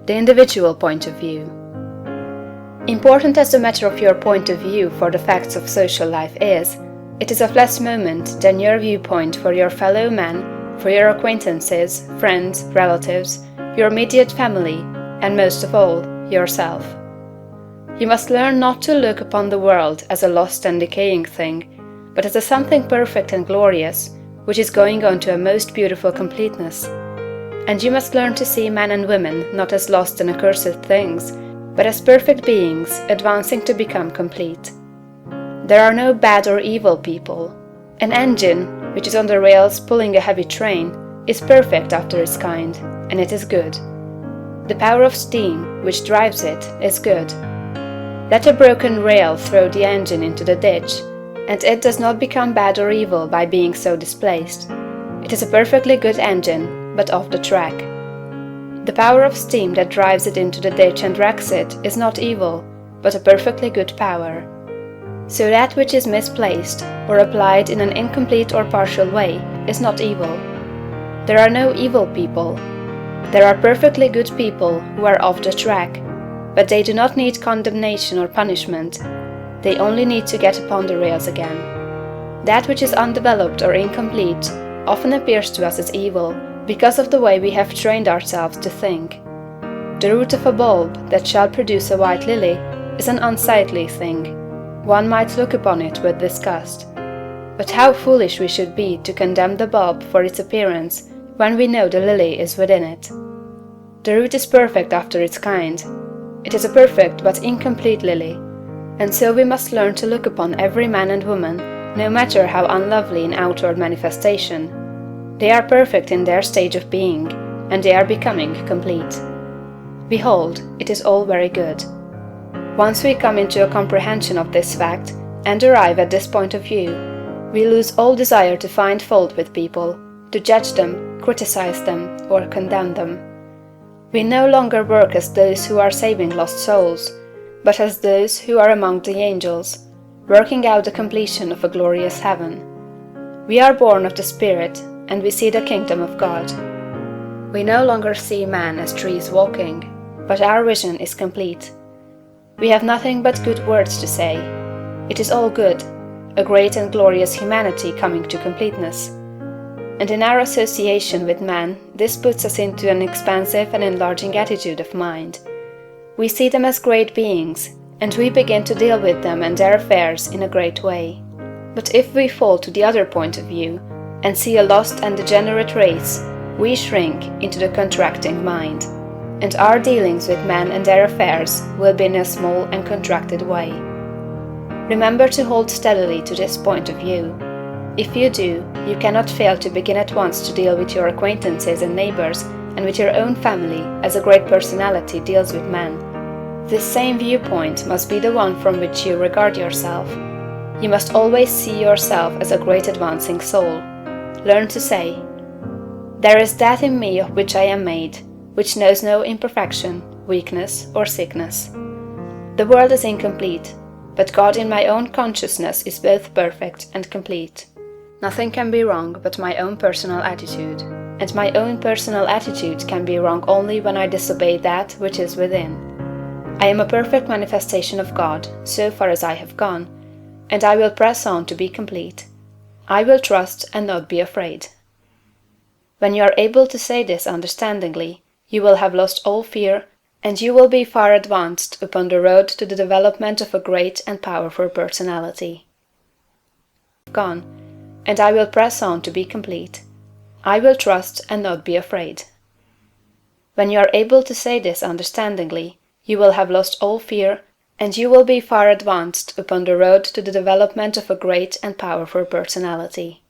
the individual point of view. Important as the matter of your point of view for the facts of social life is, it is of less moment than your viewpoint for your fellow men, for your acquaintances, friends, relatives, your immediate family, and most of all, yourself. You must learn not to look upon the world as a lost and decaying thing, but as a something perfect and glorious, which is going on to a most beautiful completeness. And you must learn to see men and women not as lost and accursed things, but as perfect beings advancing to become complete. There are no bad or evil people. An engine, which is on the rails pulling a heavy train, is perfect after its kind, and it is good. The power of steam, which drives it, is good. Let a broken rail throw the engine into the ditch, and it does not become bad or evil by being so displaced. It is a perfectly good engine, but off the track. The power of steam that drives it into the ditch and wrecks it is not evil, but a perfectly good power. So that which is misplaced, or applied in an incomplete or partial way, is not evil. There are no evil people. There are perfectly good people who are off the track, but they do not need condemnation or punishment. They only need to get upon the rails again. That which is undeveloped or incomplete often appears to us as evil because of the way we have trained ourselves to think. The root of a bulb that shall produce a white lily is an unsightly thing. One might look upon it with disgust. But how foolish we should be to condemn the bulb for its appearance when we know the lily is within it. The root is perfect after its kind. It is a perfect but incomplete lily. And so we must learn to look upon every man and woman, no matter how unlovely in outward manifestation. They are perfect in their stage of being, and they are becoming complete. Behold, it is all very good. Once we come into a comprehension of this fact, and arrive at this point of view, we lose all desire to find fault with people, to judge them, criticize them, or condemn them. We no longer work as those who are saving lost souls, but as those who are among the angels, working out the completion of a glorious heaven. We are born of the Spirit, and we see the kingdom of God. We no longer see man as trees walking, but our vision is complete. We have nothing but good words to say. It is all good, a great and glorious humanity coming to completeness. And in our association with man, this puts us into an expansive and enlarging attitude of mind. We see them as great beings, and we begin to deal with them and their affairs in a great way. But if we fall to the other point of view, and see a lost and degenerate race, we shrink into the contracting mind, and our dealings with men and their affairs will be in a small and contracted way. Remember to hold steadily to this point of view. If you do, you cannot fail to begin at once to deal with your acquaintances and neighbors and with your own family as a great personality deals with men. This same viewpoint must be the one from which you regard yourself. You must always see yourself as a great advancing soul. Learn to say, "There is that in me of which I am made, which knows no imperfection, weakness, or sickness. The world is incomplete, but God in my own consciousness is both perfect and complete. Nothing can be wrong but my own personal attitude, and my own personal attitude can be wrong only when I disobey that which is within. I am a perfect manifestation of God, so far as I have gone, and I will press on to be complete. I will trust and not be afraid." When you are able to say this understandingly, you will have lost all fear, and you will be far advanced upon the road to the development of a great and powerful personality. Gone, and I will press on to be complete. I will trust and not be afraid. When you are able to say this understandingly, you will have lost all fear, and you will be far advanced upon the road to the development of a great and powerful personality.